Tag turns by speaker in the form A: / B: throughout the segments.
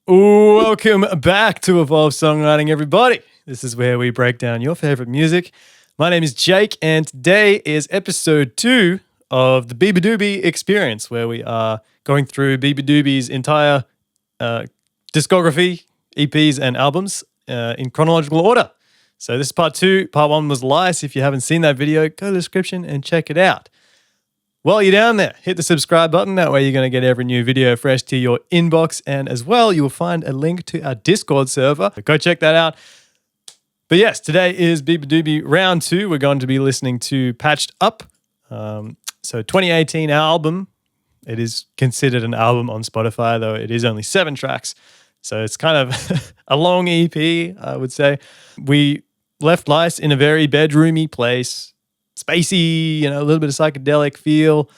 A: Welcome back to Evolve Songwriting, everybody. This is where we break down your favorite music. My name is Jake, and today is episode 2 of the Beabadoobee experience, where we are going through Beabadoobee's entire discography, EPs, and albums in chronological order. So this is part 2. Part 1 was Lice. If you haven't seen that video, go to the description and check it out. While you're down there, hit the subscribe button. That way you're going to get every new video fresh to your inbox. And as well, you will find a link to our Discord server. So go check that out. But yes, today is Beabadoobee round 2. We're going to be listening to Patched Up. So 2018 album. It is considered an album on Spotify, though it is only 7 tracks. So it's kind of a long EP, I would say. We left Lice in a very bedroomy place. Spacey, a little bit of psychedelic feel,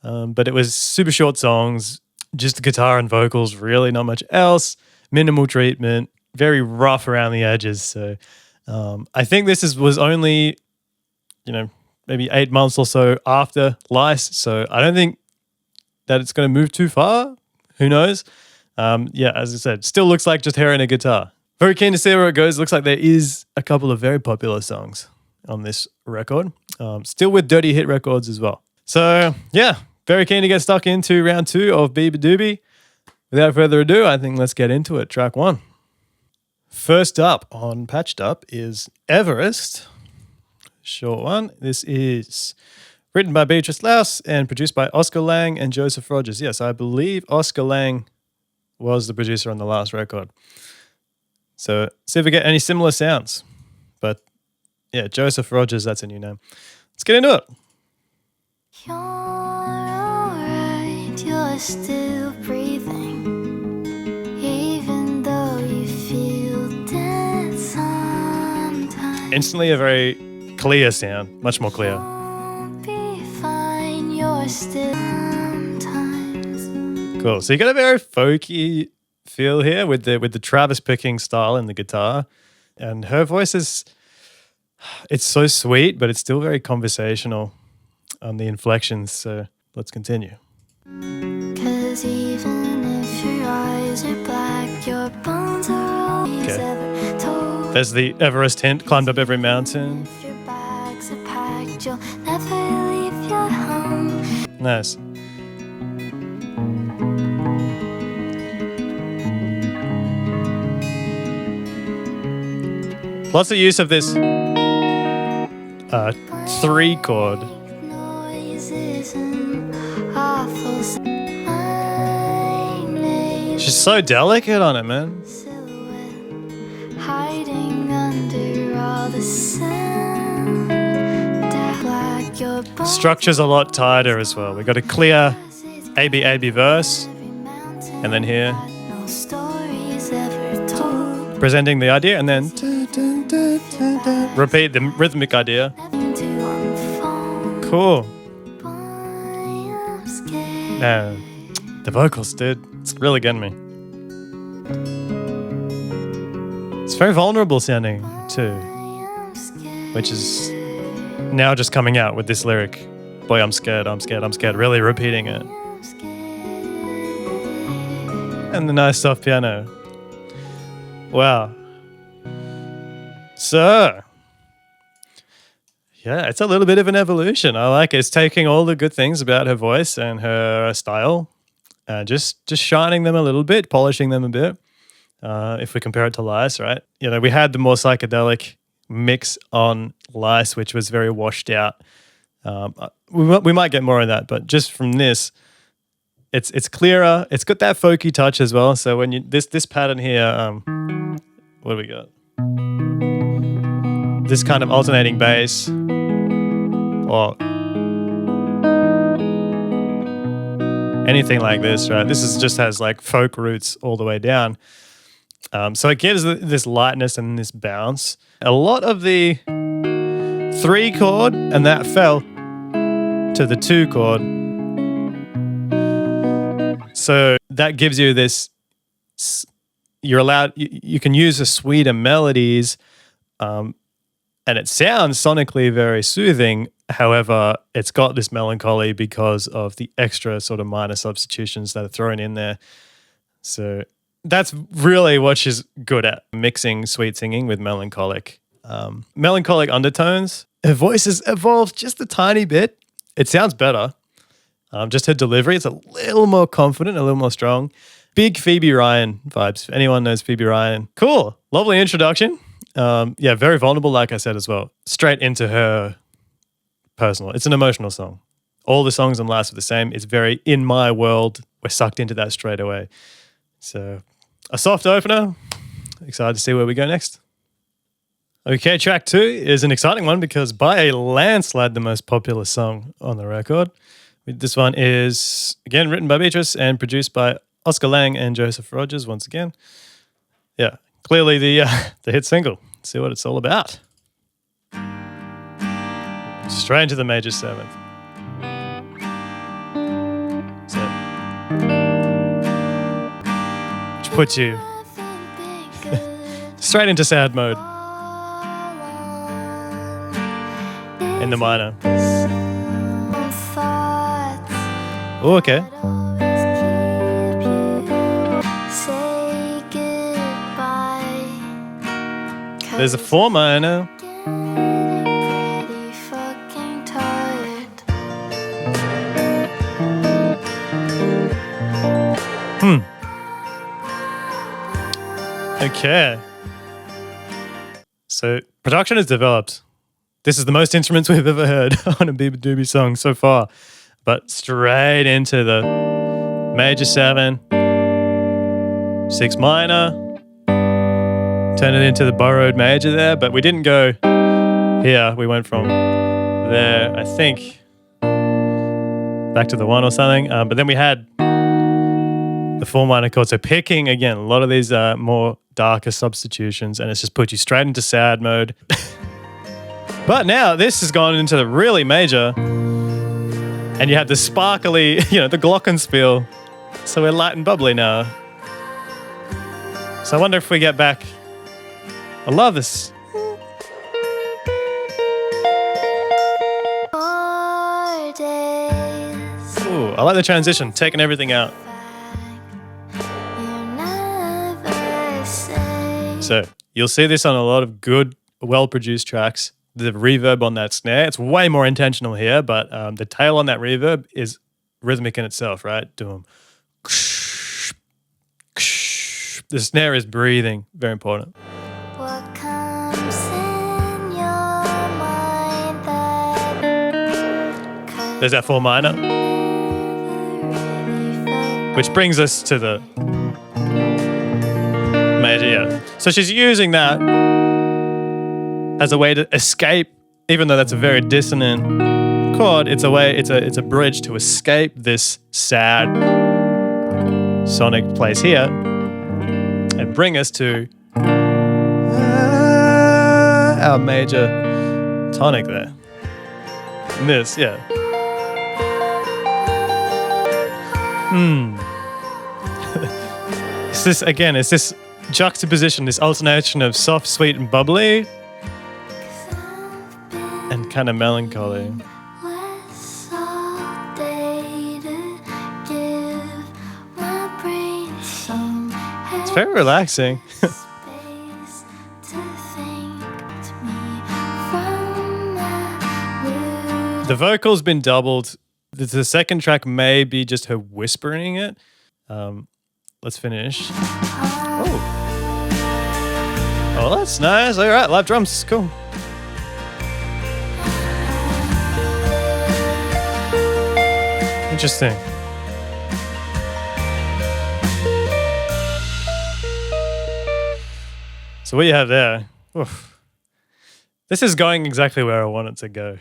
A: but it was super short songs, just the guitar and vocals, really not much else, minimal treatment, very rough around the edges. So I think this was only, maybe 8 months or so after Lice, so I don't think that it's going to move too far. Who knows? As I said, still looks like just hair and a guitar. Very keen to see where it goes. Looks like there is a couple of very popular songs on this record. Still with Dirty Hit Records as well. So, very keen to get stuck into round 2 of Beabadoobee. Without further ado, I think let's get into it. Track 1. First up on Patched Up is Everest. Short one. This is written by Beatrice Laus and produced by Oscar Lang and Joseph Rogers. Yes, I believe Oscar Lang was the producer on the last record. So, see if we get any similar sounds. But yeah, Joseph Rogers, that's a new name. Let's get into it.
B: You're alright, you're still breathing, even though you feel dead sometimes.
A: Instantly a very clear sound, much more clear.
B: Won't be fine, you're still sometimes.
A: Cool. So you got a very folky feel here with the Travis picking style in the guitar, and her voice is. It's so sweet, but it's still very conversational on the inflections. So let's continue.
B: 'Cause even if your eyes are black, your bones are always ever told.
A: There's the Everest hint, climbed up every mountain.
B: If your bags are packed, you'll never leave your home.
A: Nice. Lots of use of this 3 chord. She's so delicate on it, man. Structure's a lot tighter as well. We got a clear A-B verse, and then here presenting the idea, and then repeat the rhythmic idea. Cool. The vocals, dude. It's really getting me. It's very vulnerable sounding too, which is now just coming out with this lyric. Boy, I'm scared, I'm scared, I'm scared. Really repeating it. And the nice soft piano. Wow. So, yeah, it's a little bit of an evolution. I like it. It's taking all the good things about her voice and her style, just shining them a little bit, polishing them a bit. If we compare it to Lice, right? We had the more psychedelic mix on Lice, which was very washed out. We might get more of that, but just from this, it's clearer. It's got that folky touch as well. So when this pattern here, what do we got? This kind of alternating bass, or anything like this, right? This just has like folk roots all the way down. So it gives this lightness and this bounce. A lot of the 3 chord, and that fell to the 2 chord. So that gives you this, you can use the sweeter melodies, and it sounds sonically very soothing. However, it's got this melancholy because of the extra sort of minor substitutions that are thrown in there. So that's really what she's good at, mixing sweet singing with melancholic undertones. Her voice has evolved just a tiny bit. It sounds better. Just her delivery, it's a little more confident, a little more strong. Big Phoebe Ryan vibes. If anyone knows Phoebe Ryan, cool. Lovely introduction. Yeah, very vulnerable, like I said as well. Straight into her personal. It's an emotional song. All the songs on Last are the same. It's very in my world. We're sucked into that straight away. So a soft opener. Excited to see where we go next. Okay, track 2 is an exciting one because by a landslide, the most popular song on the record. This one is, again, written by Beatrice and produced by Oscar Lang and Joseph Rogers once again. Yeah, clearly the hit single. Let's see what it's all about. Straight into the major 7th. So, which puts you straight into sad mode in the minor. Oh, okay. There's a 4 minor. Okay. So production is developed. This is the most instruments we've ever heard on a Beabadoobee song so far. But straight into the major 7, 6 minor, turn it into the borrowed major there, but we didn't go here. We went from there, I think, back to the 1 or something. But then we had the 4 minor chord. So picking, again, a lot of these more darker substitutions, and it's just put you straight into sad mode. But now this has gone into the really major, and you have the sparkly, the glockenspiel. So we're light and bubbly now. So I wonder if we get back. I love this. Ooh, I like the transition, taking everything out. So you'll see this on a lot of good, well-produced tracks. The reverb on that snare, it's way more intentional here, but the tail on that reverb is rhythmic in itself, right? Doom. The snare is breathing, very important. There's that 4 minor, which brings us to the major, yeah. So she's using that as a way to escape, even though that's a very dissonant chord, it's a bridge to escape this sad sonic place here and bring us to our major tonic there. And this, yeah. It's this juxtaposition, this alternation of soft, sweet, and bubbly, and kind of melancholy. It's very relaxing. The vocal's been doubled. The second track may be just her whispering it. Let's finish. Oh, that's nice. All right, live drums, cool. Interesting. So what you have there, oof. This is going exactly where I want it to go.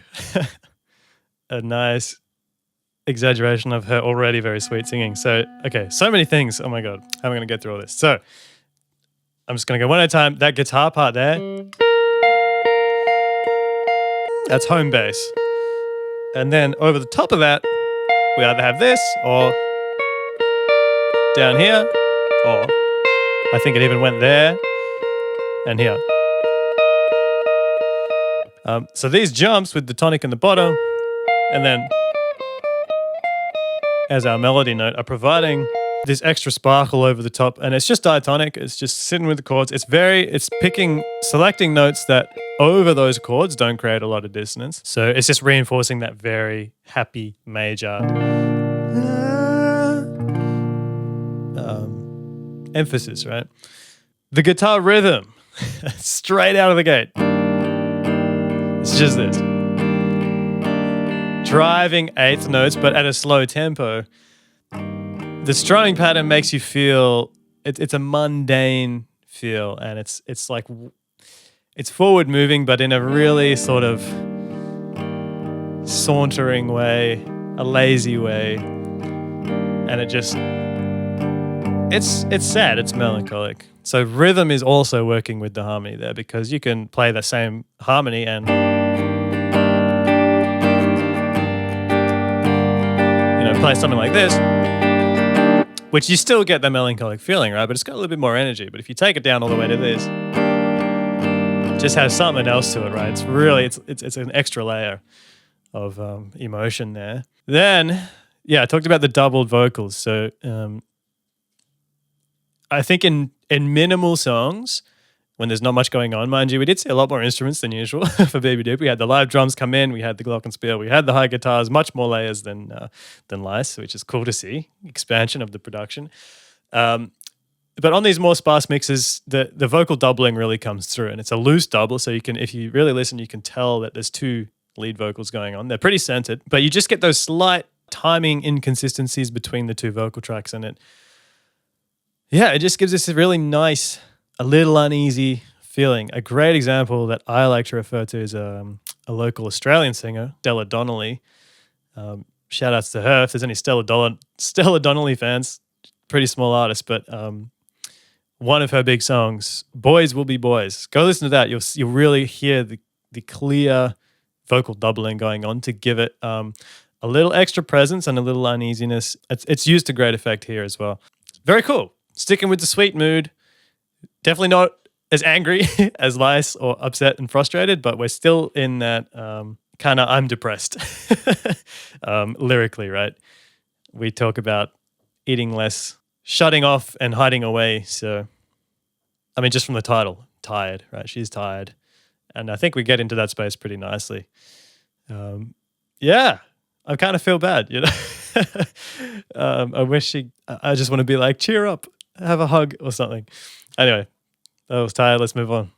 A: A nice exaggeration of her already very sweet singing. So, okay, so many things. Oh my God, how am I going to get through all this? So, I'm just going to go one at a time. That guitar part there, that's home bass. And then over the top of that, we either have this or down here, or I think it even went there and here. So these jumps with the tonic in the bottom and then as our melody note are providing this extra sparkle over the top, and it's just diatonic. It's just sitting with the chords. It's selecting notes that over those chords don't create a lot of dissonance. So it's just reinforcing that very happy major emphasis, right? The guitar rhythm, straight out of the gate. It's just this. Driving eighth notes, but at a slow tempo. The strumming pattern makes you feel it's a mundane feel, and it's forward moving, but in a really sort of sauntering way, a lazy way, and it's sad, it's melancholic. So rhythm is also working with the harmony there, because you can play the same harmony and play something like this, which you still get the melancholic feeling, right? But it's got a little bit more energy. But if you take it down all the way to this, it just has something else to it, right? It's really, it's an extra layer of emotion there. Then, yeah, I talked about the doubled vocals. So I think in minimal songs, when there's not much going on, mind you, we did see a lot more instruments than usual for Beabadoobee. We had the live drums come in, we had the glockenspiel, we had the high guitars, much more layers than Lice, which is cool to see, expansion of the production. But on these more sparse mixes, the vocal doubling really comes through, and it's a loose double, so you can, if you really listen, you can tell that there's two lead vocals going on. They're pretty centered, but you just get those slight timing inconsistencies between the two vocal tracks, and it just gives us a really nice, a little uneasy feeling. A great example that I like to refer to is a local Australian singer, Stella Donnelly. Shout outs to her. If there's any Stella Donnelly fans, pretty small artist, but one of her big songs, Boys Will Be Boys. Go listen to that. You'll really hear the clear vocal doubling going on to give it a little extra presence and a little uneasiness. It's used to great effect here as well. Very cool. Sticking with the sweet mood. Definitely not as angry as Lice or upset and frustrated, but we're still in that kind of I'm depressed lyrically, right? We talk about eating less, shutting off and hiding away. So, I mean, just from the title, tired, right? She's tired. And I think we get into that space pretty nicely. I kind of feel bad, you know? I just want to be like, cheer up, have a hug or something. Anyway, I was tired. Let's move on.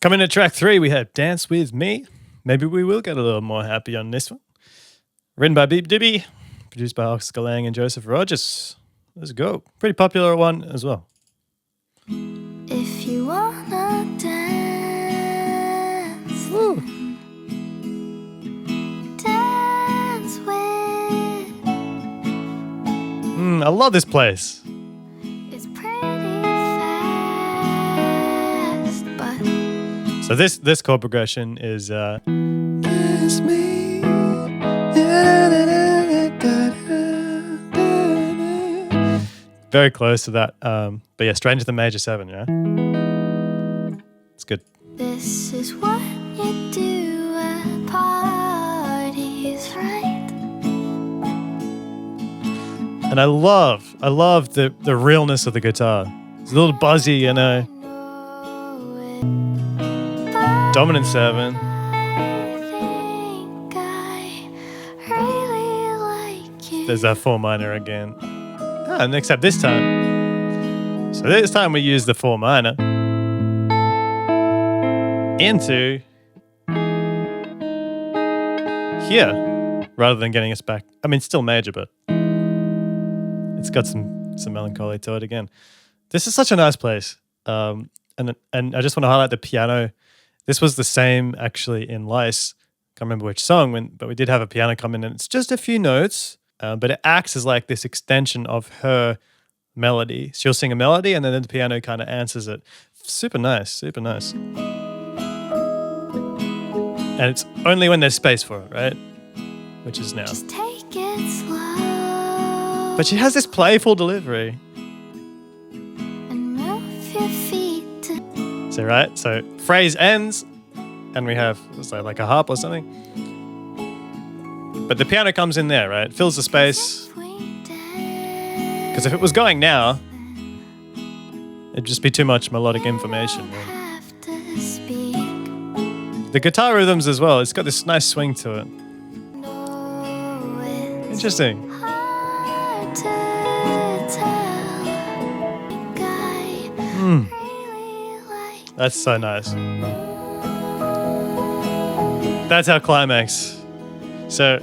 A: Coming to track 3, we have Dance With Me. Maybe we will get a little more happy on this one. Written by Beabadoobee, produced by Oscar Lang and Joseph Rogers. Let's go. Pretty popular one as well.
B: If you wanna dance,
A: Woo.
B: dance with.
A: I love this place.
B: It's pretty fast, but
A: So this chord progression is Dance Me. Very close to that. But yeah, straight into the major 7, yeah? It's good.
B: this is what you do at parties, right?
A: And I love the realness of the guitar. It's a little buzzy, you know. Dominant 7.
B: I think I really like you.
A: There's that 4 minor again. And except this time. So this time we use the 4 minor into here rather than getting us back. I mean, still major, but it's got some melancholy to it again. This is such a nice place. And I just want to highlight the piano. This was the same actually in Lice. Can't remember which song, but we did have a piano come in, and it's just a few notes, but it acts as like this extension of her melody. She'll sing a melody, and then the piano kind of answers it. Super nice, super nice. And it's only when there's space for it, right? Which is now.
B: Just take it slow.
A: But she has this playful delivery.
B: And move your feet to.
A: So right, so phrase ends, and we have like a harp or something. But the piano comes in there, right? Fills the space.
B: We dance.
A: Because if it was going now, it'd just be too much melodic information.
B: have to speak.
A: The guitar rhythms as well, it's got this nice swing to it.
B: No, it's
A: Interesting.
B: hard to tell. Guy really like
A: That's so nice. That's our climax. So,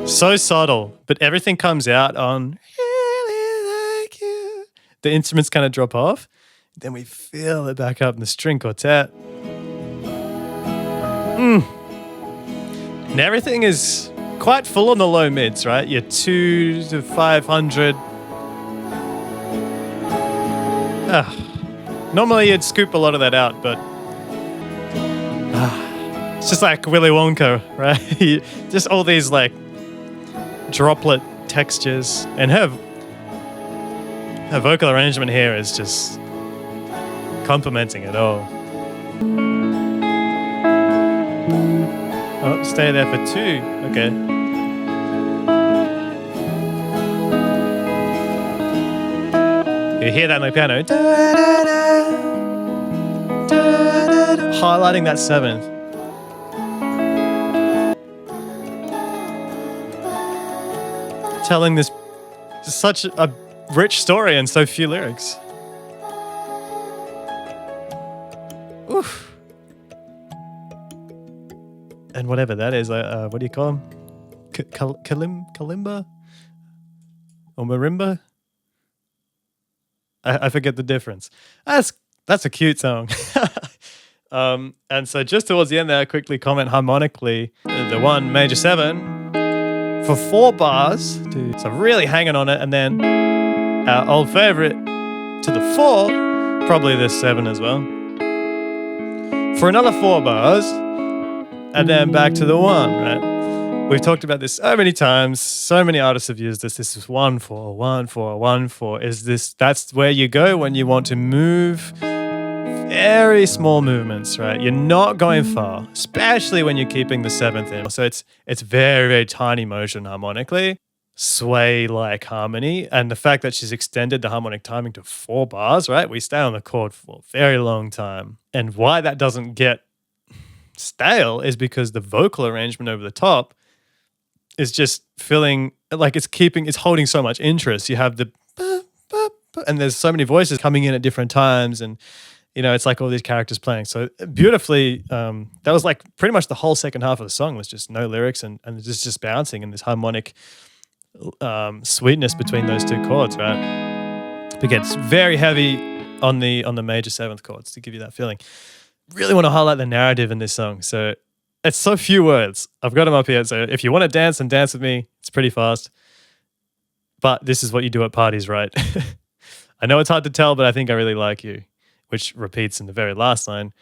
A: so subtle, but everything comes out on really like you. The instruments kind of drop off, then we feel it back up in the string quartet. And everything is quite full on the low mids, right? You're 2 to 500. Normally you'd scoop a lot of that out, but it's just like Willy Wonka, right? Just all these like droplet textures, and her vocal arrangement here is just complementing it all. Oh, stay there for 2. Okay. You hear that on the piano. Highlighting that 7th. Telling this such a rich story and so few lyrics. Oof. And whatever that is, what do you call them? Kalimba? Or marimba? I forget the difference. That's a cute song. And so just towards the end there, I quickly comment harmonically the 1 major 7 for 4 bars. So really hanging on it, and then our old favorite to the 4, probably the 7 as well, for another 4 bars, and then back to the 1, right? We've talked about this so many times. So many artists have used this. This is 1/4, 1/4, 1/4. That's where you go when you want to move very small movements, right? You're not going far, especially when you're keeping the 7th in. So it's very, very tiny motion harmonically, sway-like harmony. And the fact that she's extended the harmonic timing to 4 bars, right? We stay on the chord for a very long time. And why that doesn't get stale is because the vocal arrangement over the top is just feeling like it's holding so much interest. You have the and there's so many voices coming in at different times, and it's like all these characters playing. So beautifully, that was like pretty much the whole second half of the song was just no lyrics and it's just bouncing and this harmonic sweetness between those 2 chords, right? It gets very heavy on the major 7th chords to give you that feeling. Really want to highlight the narrative in this song. So it's so few words. I've got them up here. So if you want to dance and dance with me, it's pretty fast. But this is what you do at parties, right? I know it's hard to tell, but I think I really like you, which repeats in the very last line.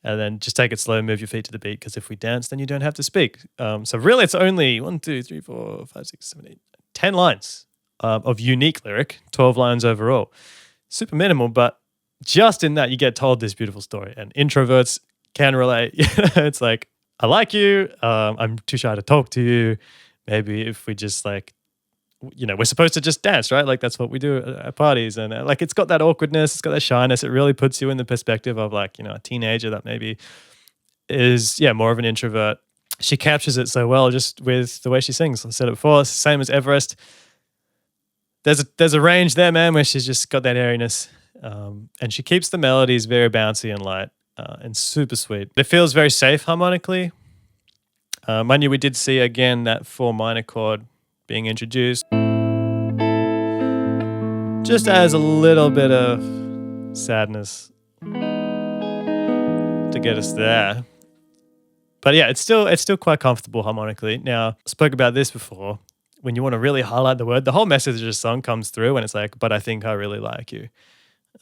A: And then just take it slow, move your feet to the beat, because if we dance, then you don't have to speak. So really it's only 1, 2, 3, 4, 5, 6, 7, 8, 10 lines of unique lyric, 12 lines overall. Super minimal, but just in that you get told this beautiful story. And introverts can relate. It's like, I like you, I'm too shy to talk to you. Maybe if we just like, we're supposed to just dance, right? Like that's what we do at parties. And like it's got that awkwardness, it's got that shyness. It really puts you in the perspective of like, a teenager that maybe is, more of an introvert. She captures it so well just with the way she sings. I said it before, it's the same as Everest. There's a range there, man, where she's just got that airiness. And she keeps the melodies very bouncy and light and super sweet. It feels very safe harmonically. Mind you, we did see again that 4 minor chord being introduced. Just as a little bit of sadness to get us there. But yeah, it's still quite comfortable harmonically. Now, I spoke about this before. When you want to really highlight the word, the whole message of the song comes through and it's like, but I think I really like you.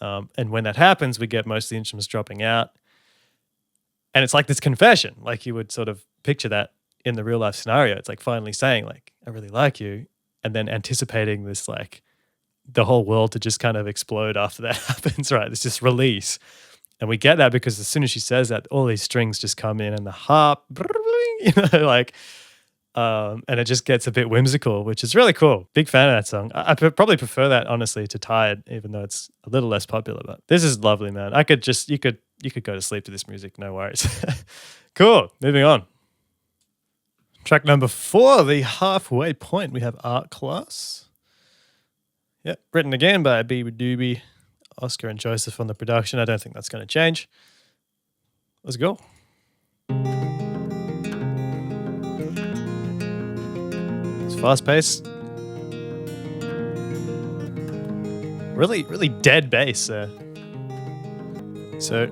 A: And when that happens, we get most of the instruments dropping out. And it's like this confession, like you would sort of picture that in the real life scenario. It's like finally saying like, I really like you. And then anticipating this, like the whole world to just kind of explode after that happens, right? It's just release. And we get that because as soon as she says that, all these strings just come in and the harp, like, And it just gets a bit whimsical, which is really cool. Big fan of that song. Probably prefer that, honestly, to Tired, even though it's a little less popular. But this is lovely, man. You could go to sleep to this music, no worries. Cool. Moving on. Track number 4, The Halfway Point. We have Art Class. Yep, written again by Beabadoobee, Oscar and Joseph on the production. I don't think that's going to change. Let's go. It's fast paced. Really, really dead bass there. So,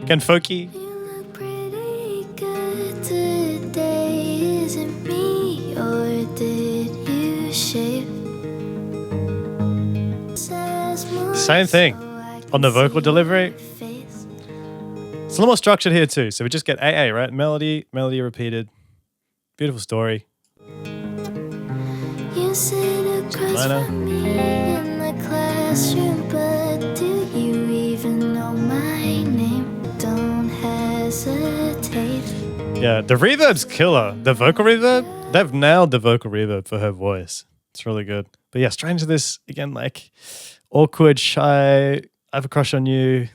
A: again, folky.
B: You look pretty good today. Is it me or did you shave?
A: Same thing on the vocal delivery. It's a little more structured here too. So we just get AA, right? Melody repeated. Beautiful story.
B: You sit across from me in the classroom, but do you even know my name? Don't hesitate.
A: Yeah, the reverb's killer. The vocal reverb, they've nailed the vocal reverb for her voice. It's really good. But yeah, straight into this again, like awkward, shy, I have a crush on you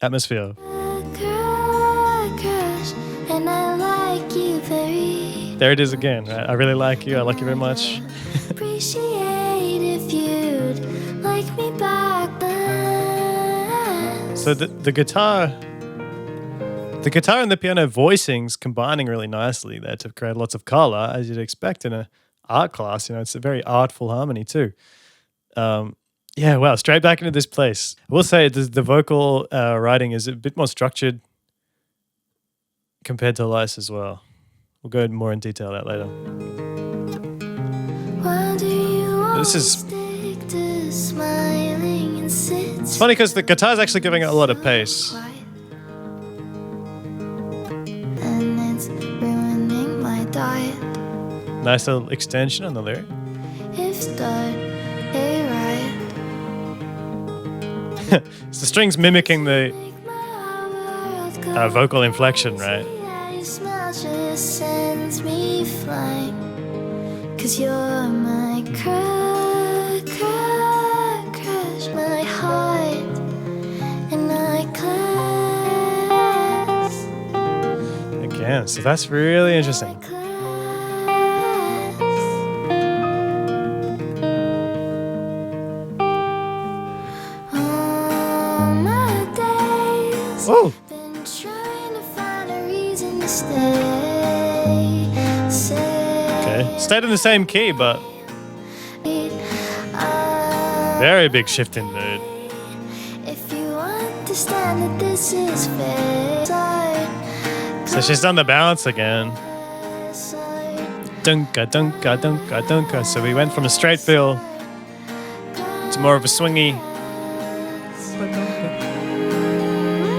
A: atmosphere.
B: And I like you very.
A: There it is again, right? I really like you. I like you very much.
B: Appreciate if you'd like me back then.
A: So the guitar and the piano voicings combining really nicely there to create lots of color, as you'd expect in a art class. You know, it's a very artful harmony too. Yeah, wow, straight back into this place. I will say the vocal writing is a bit more structured compared to Lice as well. We'll go more in detail that later. This is... It's funny because the guitar's actually giving it a lot of pace.
B: And it's ruining my diet.
A: Nice little extension on the lyric.
B: If start a riot.
A: It's the strings mimicking the vocal inflection, right?
B: Your smile just sends me flying. 'Cause you're my crush, my heart, and I class.
A: Again, so that's really interesting. Whoa.
B: Been trying to find a reason to stay.
A: Okay, stayed in the same key, but very big shift in mood.
B: If you understand that this is fair.
A: So she's done the balance again. Dunka, dunka, dunka, dunka. So we went from a straight feel to more of a swingy.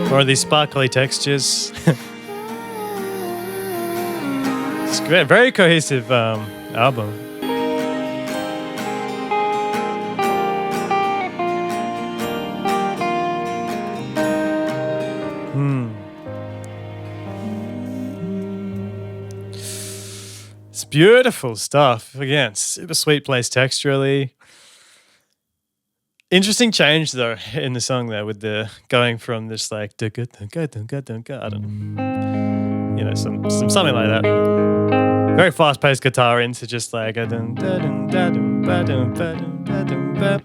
A: More of these sparkly textures. It's great. Very cohesive album. It's beautiful stuff. Again, super sweet place texturally. Interesting change though in the song there with the going from this like dunka dunka dunka dunka, I don't know, you know, something like that. Very fast paced guitar into just like a dun dun dun dun dun dun dun dun dun.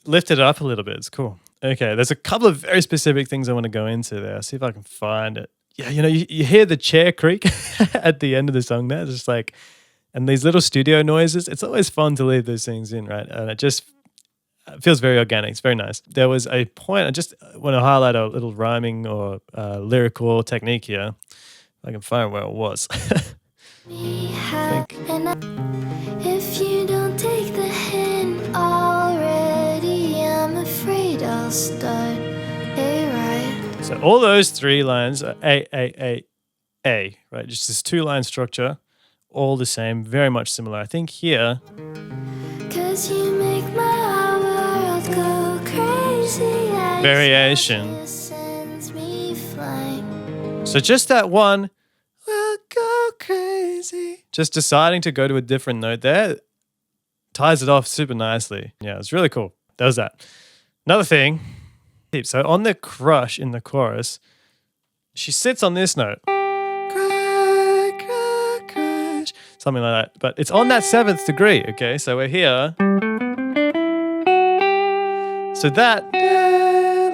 A: Lift it up a little bit. It's cool. Okay, there's a couple of very specific things I want to go into there. See if I can find it. Yeah, you know, you hear the chair creak at the end of the song there. It's just like, and these little studio noises. It's always fun to leave those things in, right? And it just feels very organic. It's very nice. There was a point, I just want to highlight a little rhyming or lyrical technique here. If I can find where it was.
B: If you don't take the hint already, I'm afraid I'll start a riot.
A: So all those three lines are A, right? Just this 2-line structure, all the same, very much similar. I think here,
B: 'Cause you make my world go crazy.
A: variation.
B: Sends me flying.
A: So just that one, we'll go crazy. just deciding to go to a different note there ties it off super nicely. Yeah, it's really cool. That was that. Another thing. So on the crush in the chorus, she sits on this note. Cry, cry, crush. Something like that. But it's on that 7th degree, okay? So we're here. So that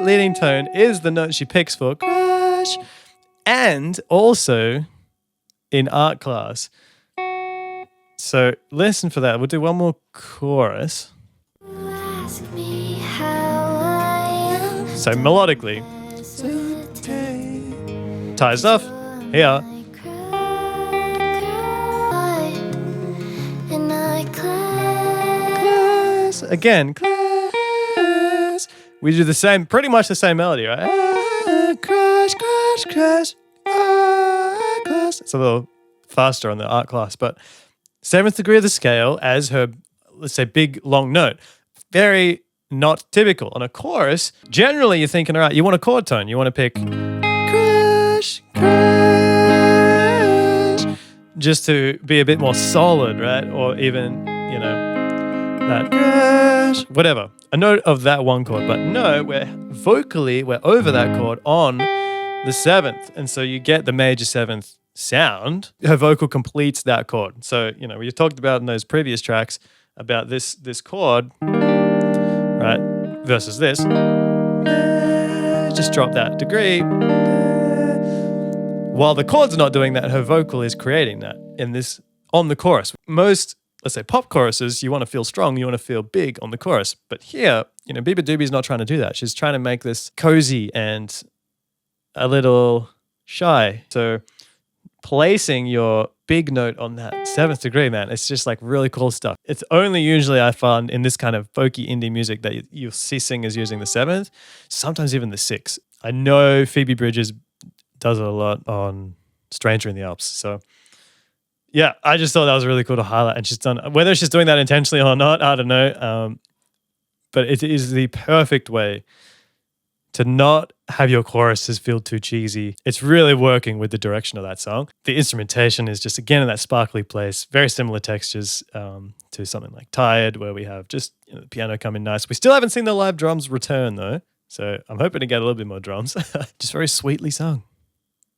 A: leading tone is the note she picks for crush. And also in art class. So listen for that. We'll do one more chorus.
B: Ask me how I am.
A: So melodically. Ties off. Here.
B: And I class.
A: Again. Class. We do the same, pretty much the same melody, right? Crush, crush, crush. Class. It's a little faster on the art class, but 7th degree of the scale as her, let's say, big long note. Very not typical. On a chorus, generally you're thinking, all right, you want a chord tone. You want to pick crush, crush, just to be a bit more solid, right? Or even, you know, that crush, whatever. A note of that one chord. But no, we're over that chord on the 7th. And so you get the major 7th sound. Her vocal completes that chord. So, you know, we talked about in those previous tracks about this chord, right, versus this. Just drop that degree. While the chord's not doing that, her vocal is creating that on the chorus. Most, let's say, pop choruses, you want to feel strong, you want to feel big on the chorus. But here, you know, Beabadoobee is not trying to do that. She's trying to make this cozy and a little shy. So placing your big note on that 7th degree, man, it's just like really cool stuff. It's only usually I find in this kind of folky indie music that you'll see singers using the 7th, sometimes even the 6th. I know Phoebe Bridgers does it a lot on Stranger in the Alps. So yeah, I just thought that was really cool to highlight. And she's done, whether she's doing that intentionally or not, I don't know. But it is the perfect way to not have your choruses feel too cheesy. It's really working with the direction of that song. The instrumentation is just, again, in that sparkly place, very similar textures to something like Tired, where we have just, you know, the piano come in nice. We still haven't seen the live drums return, though. So I'm hoping to get a little bit more drums. Just very sweetly sung.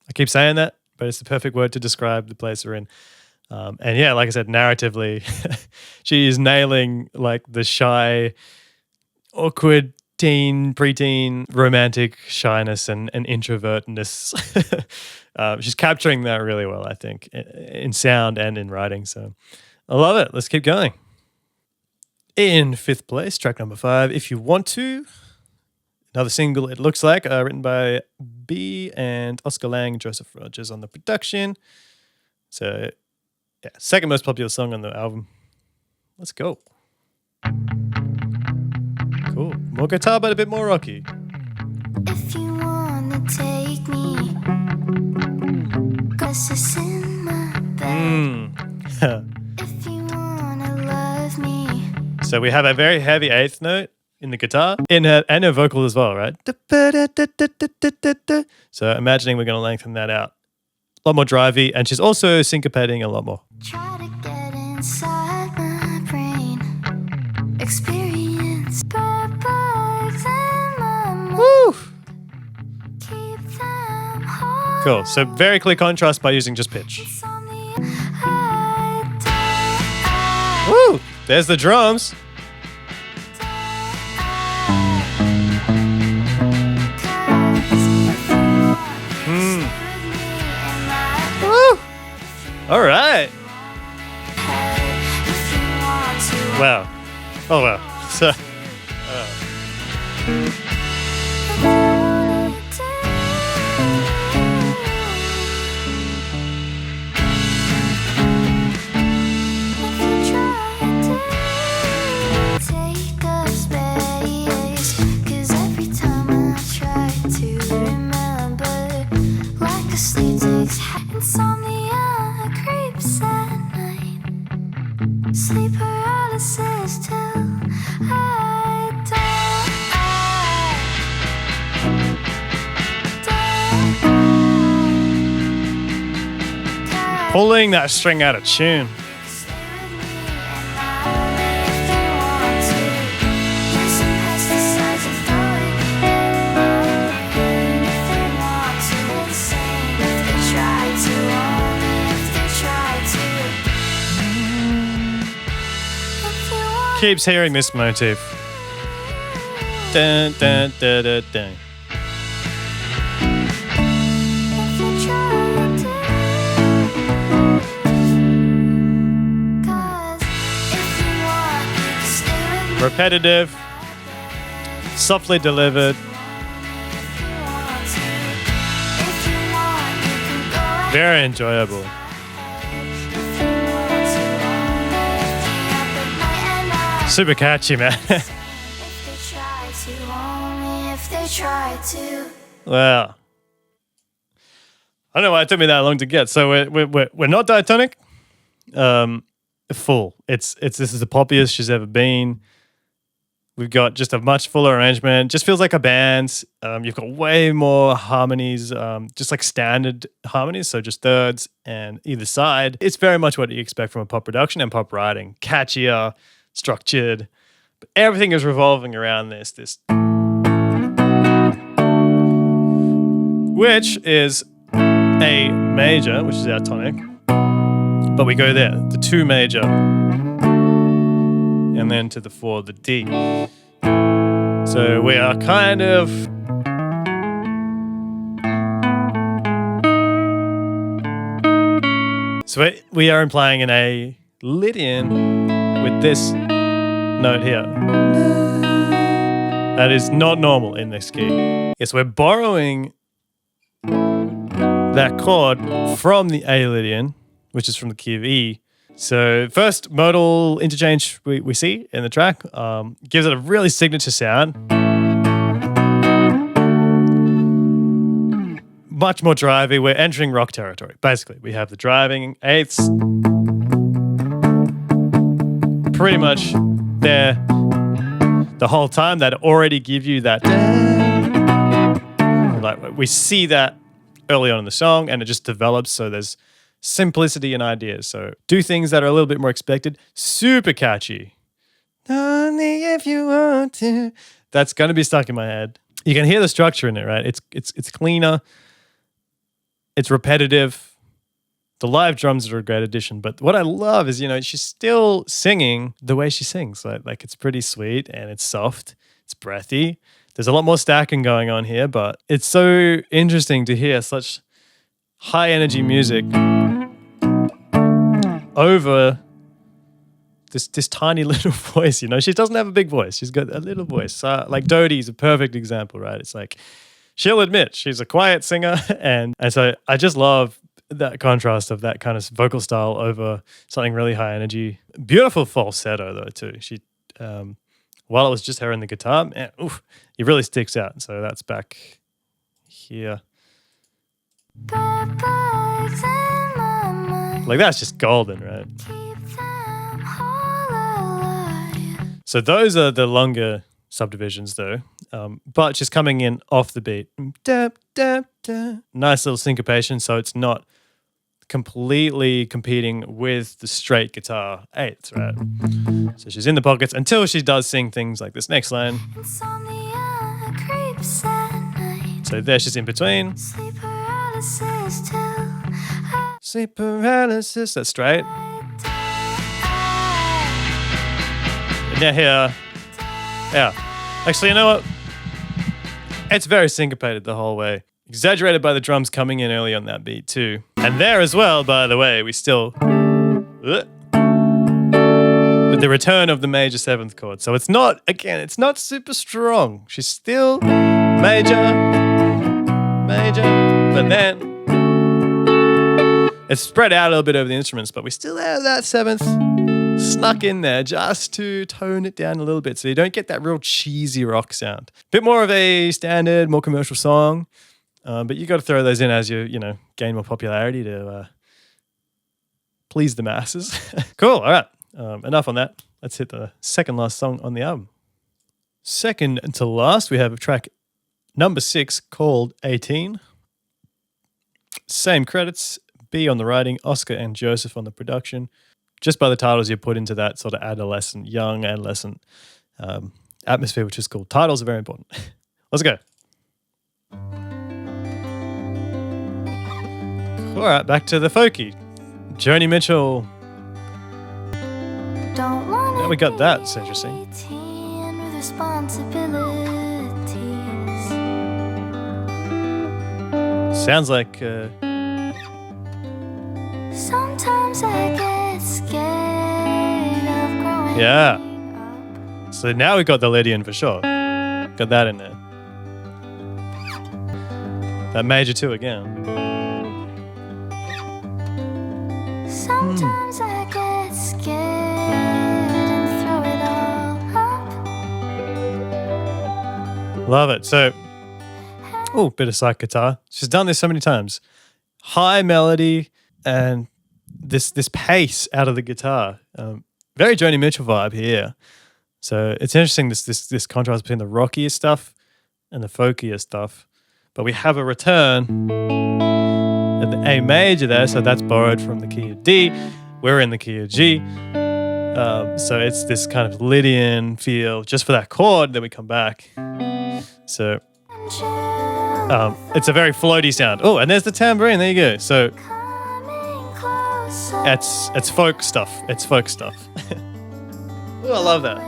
A: I keep saying that, but it's the perfect word to describe the place we're in. And yeah, like I said, narratively, she is nailing like the shy, awkward, preteen, romantic shyness and introvertness. She's capturing that really well, I think, in sound and in writing. So I love it. Let's keep going. In 5th place, track number 5, If You Want To. Another single, it looks like, written by B and Oscar Lang, Joseph Rogers on the production. So yeah, second most popular song on the album. Let's go. Cool. More guitar, but a bit more rocky.
B: If you wanna take me, 'cause it's in my bed. If you wanna love me.
A: So we have a very heavy 8th note in the guitar, and her vocal as well, right? So imagining we're going to lengthen that out. A lot more drivey, and she's also syncopating a lot more.
B: Try to get inside my brain. Experience bad bugs in my mind.
A: Woo!
B: Keep them whole.
A: Cool. So very clear contrast by using just pitch. Woo! There's the drums. Woo! All right. Wow. Oh, wow. So,
B: insomnia creeps at night. Sleep paralysis till I die.
A: Pulling that string out of tune. Keeps hearing this motif. Dun, dun, dun, dun, dun. Repetitive, softly delivered, very enjoyable. Super catchy, man. Wow. I don't know why it took me that long to get. So we're not diatonic. Full. This is the poppiest she's ever been. We've got just a much fuller arrangement. Just feels like a band. You've got way more harmonies, just like standard harmonies, so just thirds and either side. It's very much what you expect from a pop production and pop writing. Catchier, structured, but everything is revolving around this, which is A major, which is our tonic, but we go there, the 2 major, and then to the 4, the D. So we are kind of we are implying an A Lydian with this note here. That is not normal in this key. Yes, we're borrowing that chord from the A Lydian, which is from the key of E. So first modal interchange we see in the track gives it a really signature sound. Much more drivey. We're entering rock territory. Basically, we have the driving eighths pretty much there the whole time that already give you that. Like we see that early on in the song, and it just develops. So there's simplicity in ideas. So do things that are a little bit more expected. Super catchy. Only if you want to. That's gonna be stuck in my head. You can hear the structure in it, right? It's cleaner. It's repetitive. The live drums are a great addition. But what I love is, she's still singing the way she sings. Like it's pretty sweet and it's soft. It's breathy. There's a lot more stacking going on here, but it's so interesting to hear such high energy music over this tiny little voice. She doesn't have a big voice. She's got a little voice. Like Dodie's a perfect example, right? It's like she'll admit she's a quiet singer, and so I just love that contrast of that kind of vocal style over something really high energy. Beautiful falsetto though too. She while it was just her and the guitar, man, oof, it really sticks out. So that's back here. Like that's just golden, right? So those are the longer subdivisions though, but just coming in off the beat. Nice little syncopation, so it's not completely competing with the straight guitar eighths, right? So she's in the pockets until she does sing things like this next line. So there she's in between. Sleep paralysis, that's straight. And now here, yeah. Actually, you know what? It's very syncopated the whole way. Exaggerated by the drums coming in early on that beat too. And there as well, by the way, we still with the return of the major 7th chord. So it's not super strong. She's still major, but then it's spread out a little bit over the instruments, but we still have that 7th snuck in there just to tone it down a little bit so you don't get that real cheesy rock sound. Bit more of a standard, more commercial song. But you got to throw those in as you gain more popularity to please the masses. Cool. All right. Enough on that. Let's hit the second last song on the album. Second to last, we have track number 6 called 18. Same credits, B on the writing, Oscar and Joseph on the production. Just by the titles you put into that sort of adolescent, young adolescent atmosphere, which is cool. Titles are very important. Let's go. All right, back to the folky. Joni Mitchell.
B: Now
A: we got that. It's interesting. Sounds like
B: sometimes I get scared of growing
A: yeah.
B: up.
A: So now we got the Lydian for sure. Got that in there. That major 2 again.
B: Sometimes I get scared and throw it all up.
A: Love it. So, oh, bit of psych guitar. She's done this so many times. High melody and this pace out of the guitar. Very Joni Mitchell vibe here. So it's interesting this contrast between the rockier stuff and the folkier stuff. But we have a return at the A major there, so that's borrowed from the key of D. We're in the key of G. So it's this kind of Lydian feel just for that chord. Then we come back. So it's a very floaty sound. Oh, and there's the tambourine. There you go. So it's folk stuff. It's folk stuff. Oh, I love that.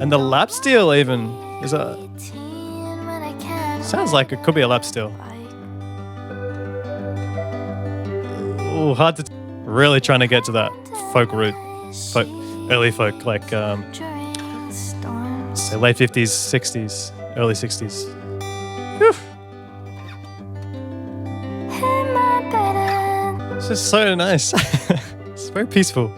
A: And the lap steel even is a sounds like it could be a lap steel. Oh, hard to really trying to get to that folk root, early folk, like say late 50s, 60s, early 60s. Whew. It's just so nice. It's very peaceful.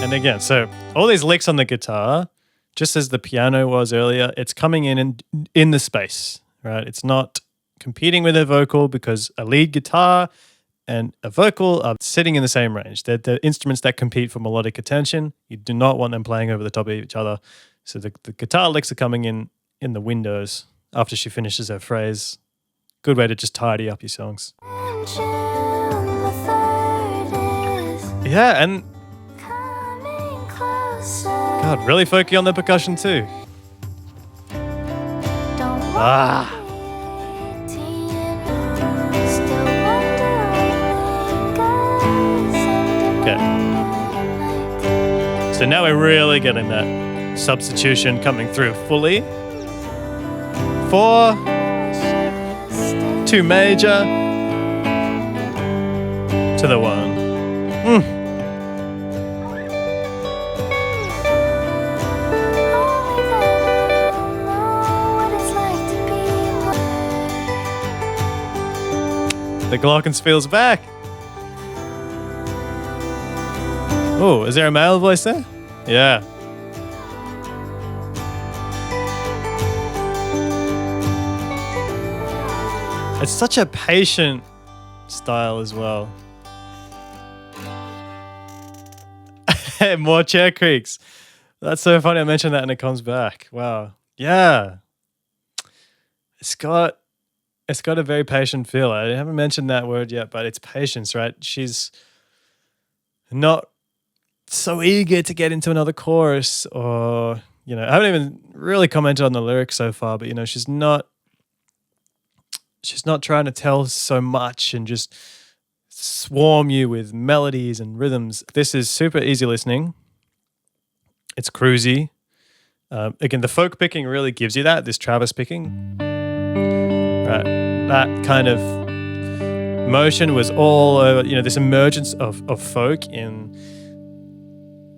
A: And again, so all these licks on the guitar, just as the piano was earlier, it's coming in the space, right? It's not competing with a vocal because a lead guitar and a vocal are sitting in the same range. They're the instruments that compete for melodic attention. You do not want them playing over the top of each other. So the guitar licks are coming in the windows after she finishes her phrase. Good way to just tidy up your songs. Yeah, and God, really folky on the percussion too. Ah. Okay. So now we're really getting that substitution coming through fully. 4, 2 major to the 1. The glockenspiel's back. Oh, is there a male voice there? Yeah. It's such a patient style as well. More chair creaks. That's so funny. I mentioned that and it comes back. Wow. Yeah. It's got a very patient feel. I haven't mentioned that word yet, but it's patience, right? She's not so eager to get into another chorus or, I haven't even really commented on the lyrics so far, but, she's not trying to tell so much and just swarm you with melodies and rhythms. This is super easy listening. It's cruisy. Again, the folk picking really gives you that, this Travis picking. Right. That kind of motion was all over, this emergence of folk in,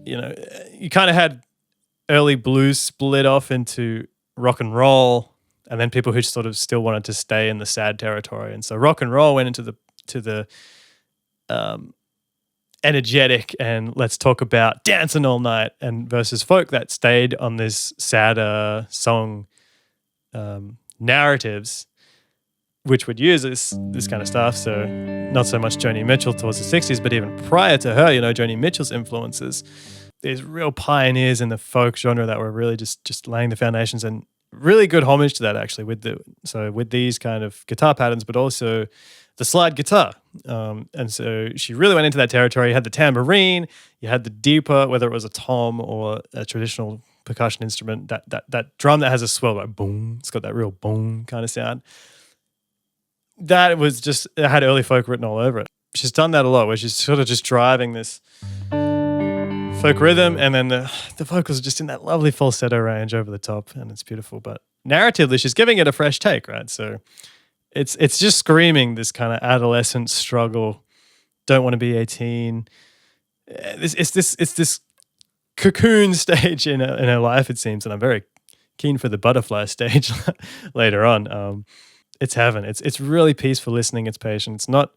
A: you kind of had early blues split off into rock and roll, and then people who sort of still wanted to stay in the sad territory. And so rock and roll went into the energetic and let's talk about dancing all night, and versus folk that stayed on this sadder song narratives, which would use this kind of stuff. So not so much Joni Mitchell towards the 60s, but even prior to her, Joni Mitchell's influences these real pioneers in the folk genre that were really just laying the foundations, and really good homage to that actually with these kind of guitar patterns, but also the slide guitar. And so she really went into that territory. You had the tambourine, you had the deeper, whether it was a tom or a traditional percussion instrument, that drum that has a swell, like boom. It's got that real boom kind of sound. That was just, it had early folk written all over it. She's done that a lot, where she's sort of just driving this folk rhythm, and then the vocals are just in that lovely falsetto range over the top, and it's beautiful. But narratively, she's giving it a fresh take, right? So it's just screaming this kind of adolescent struggle. Don't want to be 18. It's this cocoon stage in her life, it seems, and I'm very keen for the butterfly stage later on. It's heaven. It's really peaceful listening. It's patient. It's not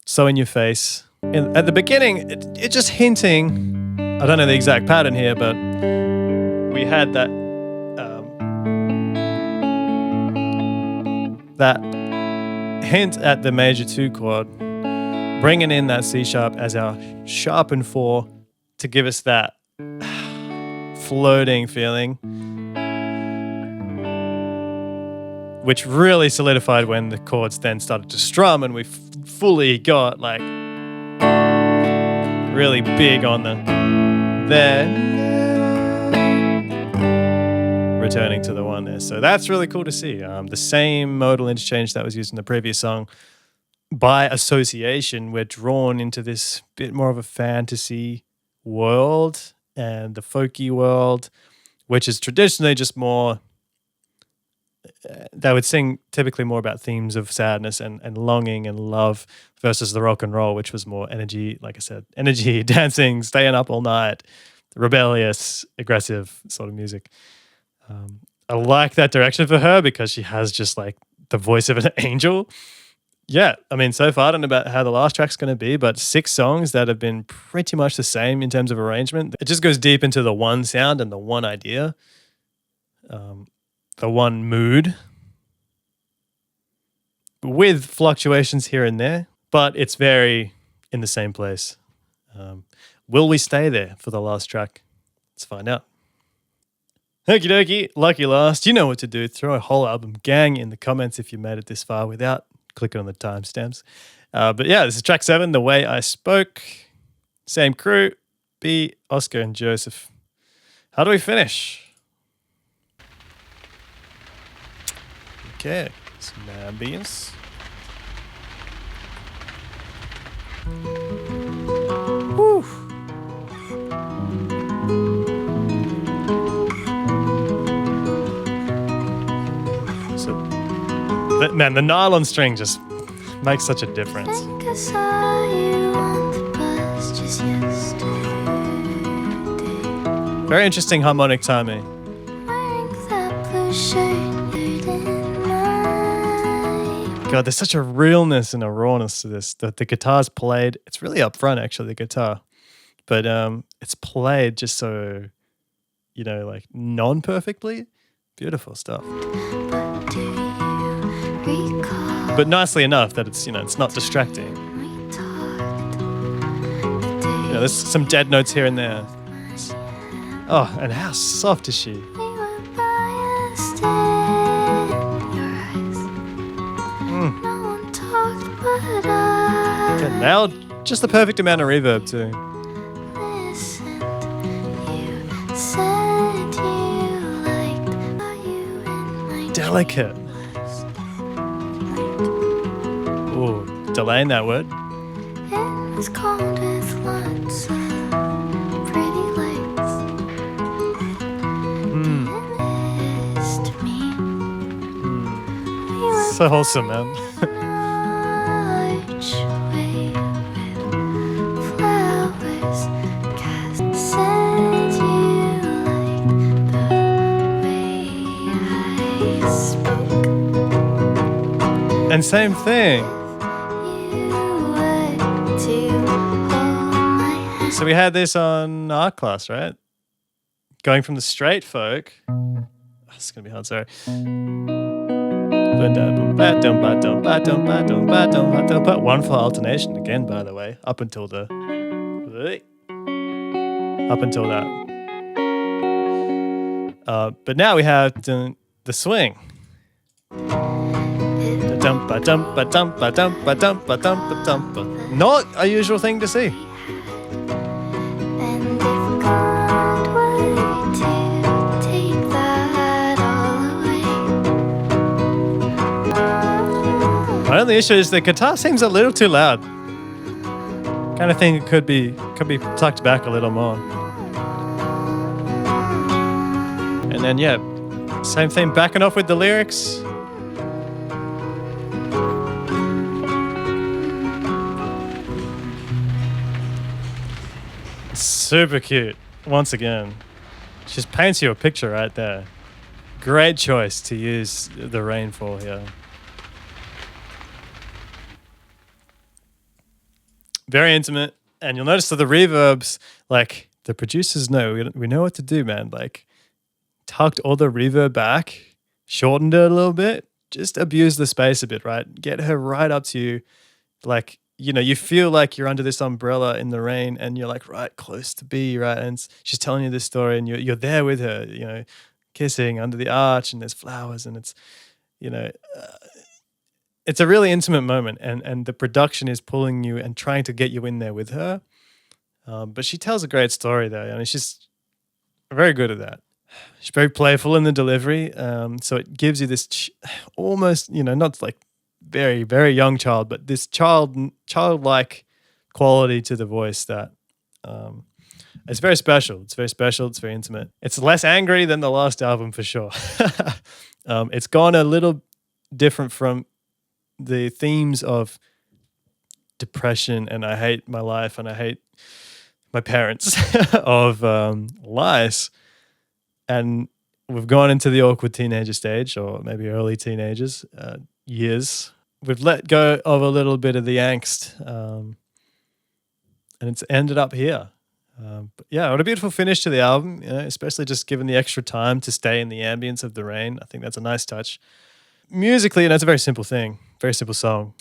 A: so in your face. And at the beginning, it's just hinting. I don't know the exact pattern here, but we had that hint at the major 2 chord, bringing in that C sharp as our sharpened 4 to give us that floating feeling, which really solidified when the chords then started to strum and we fully got like really big on the there, returning to the 1 there. So that's really cool to see. The same modal interchange that was used in the previous song, by association, we're drawn into this bit more of a fantasy world and the folky world, which is traditionally just more, they would sing typically more about themes of sadness and longing and love, versus the rock and roll, which was more energy, like I said, energy, dancing, staying up all night, rebellious, aggressive sort of music. I like that direction for her because she has just like the voice of an angel. Yeah, I mean, so far I don't know about how the last track's going to be, but 6 songs that have been pretty much the same in terms of arrangement. It just goes deep into the one sound and the one idea, the one mood, with fluctuations here and there, but it's very in the same place. Will we stay there for the last track? Let's find out. Okie dokie, lucky last. You know what to do. Throw a whole album gang in the comments if you made it this far without clicking on the timestamps. But yeah, this is track 7, The Way I Spoke. Same crew, B, Oscar, and Joseph. How do we finish? Okay, some ambience. Woo. So, man, the nylon string just makes such a difference.
B: I think I saw you on the bus just yesterday.
A: Very interesting harmonic timing.
B: Wearing that blue shirt you didn't mind.
A: God, there's such a realness and a rawness to this. The guitar's played, it's really up front actually, the guitar. But it's played just so, you know, like non-perfectly. Beautiful stuff.
B: But do you recall
A: But nicely enough that it's, you know, it's not distracting.
B: we talked the day
A: You know, there's some dead notes here and there. Oh, and how soft is she?
B: we were by a stand? Your eyes, no one talked but I
A: Yeah, nailed just the perfect amount of reverb too.
B: listened. You said you liked how you in my
A: Delicate. Ooh, delaying that word.
B: It was cold with lots of pretty lights. It missed me. We were
A: So wholesome, man.
B: archway with flowers cast. Said you liked the way I spoke.
A: And same thing.
B: You were to hold my hand.
A: So we had this on art class, right? Going from the straight folk. Oh, this is going to be hard, sorry. One for alternation again, by the way, up until the up until that. But now we have the swing. Not a usual thing to see.
B: And if God were to take that all away.
A: My only issue is the guitar seems a little too loud. Kind of think it could be tucked back a little more. And then yeah, same thing, backing off with the lyrics. Super cute. Once again, just paints you a picture right there. Great choice to use the rainfall here. Very intimate, and you'll notice that the reverbs, like the producers know, we know what to do, man. Like tucked all the reverb back, shortened it a little bit, just abuse the space a bit, right? Get her right up to you, like, you know, you feel like you're under this umbrella in the rain, and you're like right close to B, right? And she's telling you this story, and you're there with her, you know, kissing under the arch, and there's flowers, and it's, you know. It's a really intimate moment, and the production is pulling you and trying to get you in there with her. But she tells a great story there. I mean, she's very good at that. She's very playful in the delivery. So it gives you this almost, you know, not like very, very young child, but this childlike quality to the voice that it's very special. It's very special. It's very intimate. It's less angry than the last album for sure. It's gone a little different from the themes of depression and I hate my life and I hate my parents of Lice, and we've gone into the awkward teenager stage, or maybe early teenagers years. We've let go of a little bit of the angst, and it's ended up here. But yeah, what a beautiful finish to the album, you know, especially just given the extra time to stay in the ambience of the rain. I think that's a nice touch. Musically, and it's a very simple thing, very simple song.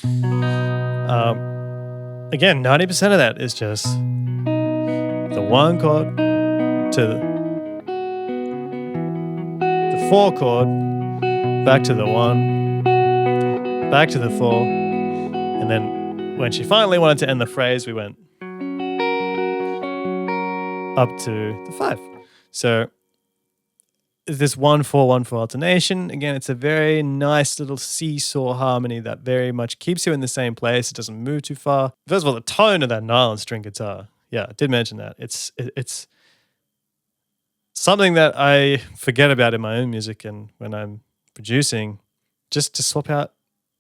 A: Again, 90% of that is just the one chord to the four chord, back to the one, back to the four, and then when she finally wanted to end the phrase, we went up to the five. So this 1-4-1-4 alternation. Again, it's a very nice little seesaw harmony that very much keeps you in the same place. It doesn't move too far. First of all, the tone of that nylon string guitar. Yeah, I did mention that. It's something that I forget about in my own music and when I'm producing, just to swap out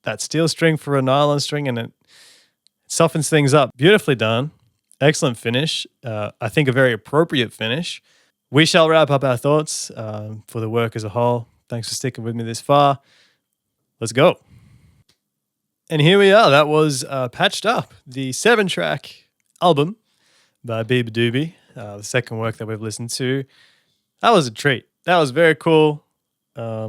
A: that steel string for a nylon string, and it softens things up. Beautifully done. Excellent finish. I think a very appropriate finish. We shall wrap up our thoughts for the work as a whole. Thanks for sticking with me this far. Let's go. And here we are. That was Patched Up, the 7-track album by Beabadoobee, the second work that we've listened to. That was a treat. That was very cool. I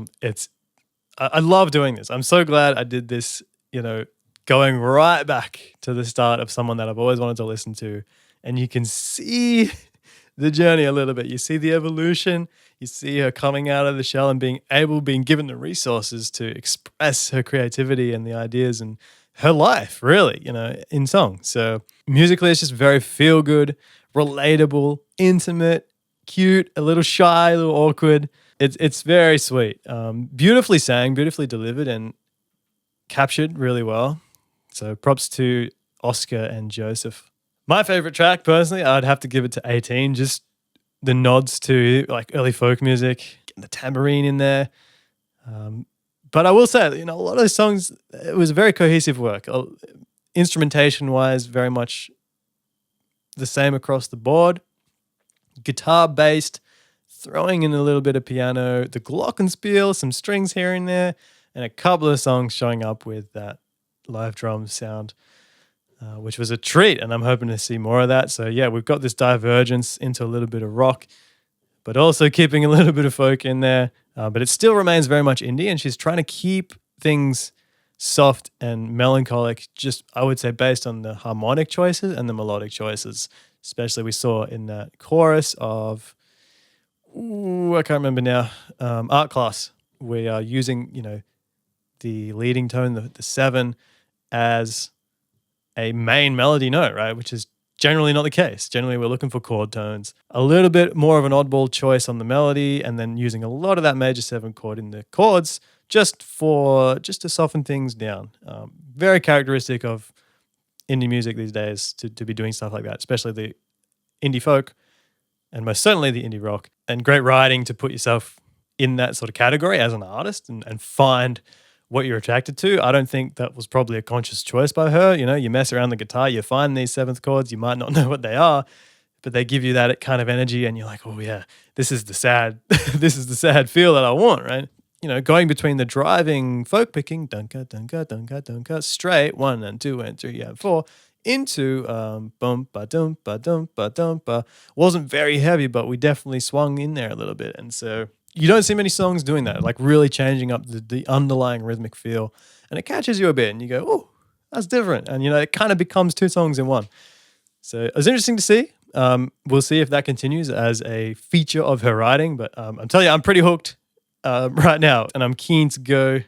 A: love doing this. I'm so glad I did this, you know, going right back to the start of someone that I've always wanted to listen to. And you can see the journey a little bit. You see the evolution. You see her coming out of the shell and being given the resources to express her creativity and the ideas and her life, really, you know, in song. So musically, it's just very feel good, relatable, intimate, cute, a little shy, a little awkward. It's very sweet. Beautifully sang, beautifully delivered, and captured really well. So props to Oscar and Joseph. My favorite track, personally, I'd have to give it to 18. Just the nods to like early folk music, getting the tambourine in there. But I will say, you know, a lot of those songs, it was a very cohesive work. Instrumentation-wise, very much the same across the board. Guitar-based, throwing in a little bit of piano, the glockenspiel, some strings here and there, and a couple of songs showing up with that live drum sound. Which was a treat, and I'm hoping to see more of that. So yeah, we've got this divergence into a little bit of rock, but also keeping a little bit of folk in there. But it still remains very much indie, and she's trying to keep things soft and melancholic, just, I would say, based on the harmonic choices and the melodic choices. Especially we saw in that chorus of, I can't remember now, art class. We are using, the leading tone, the 7, as a main melody note, right? Which is generally not the case. Generally, we're looking for chord tones. A little bit more of an oddball choice on the melody, and then using a lot of that major 7 chord in the chords just to soften things down. Very characteristic of indie music these days to be doing stuff like that, especially the indie folk and most certainly the indie rock. And great writing to put yourself in that sort of category as an artist and find what you're attracted to. I don't think that was probably a conscious choice by her. You mess around the guitar, you find these 7th chords, you might not know what they are, but they give you that kind of energy and you're like, oh yeah, this is the sad, this is the sad feel that I want, right? Going between the driving folk picking, dunka, dunka, dunka, dunka, straight 1 and 2 and 3 and 4, into bum ba dum ba dum ba dum ba, wasn't very heavy, but we definitely swung in there a little bit. And so you don't see many songs doing that, like really changing up the underlying rhythmic feel, and it catches you a bit, and you go, "Oh, that's different." And it kind of becomes 2 songs in one. So it was interesting to see. We'll see if that continues as a feature of her writing. But I'm telling you, I'm pretty hooked right now, and I'm keen to go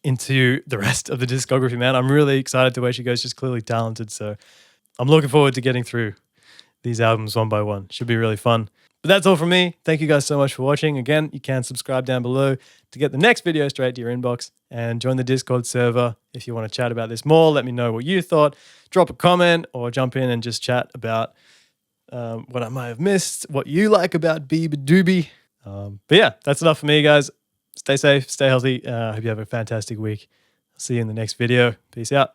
A: into the rest of the discography, man. I'm really excited to where she goes. She's clearly talented, so I'm looking forward to getting through these albums one by one. Should be really fun. But that's all from me. Thank you guys so much for watching. Again, you can subscribe down below to get the next video straight to your inbox, and join the Discord server if you want to chat about this more. Let me know what you thought. Drop a comment or jump in and just chat about what I might have missed, what you like about Beabadoobee. But yeah, that's enough for me, guys. Stay safe, stay healthy. I hope you have a fantastic week. I'll see you in the next video. Peace out.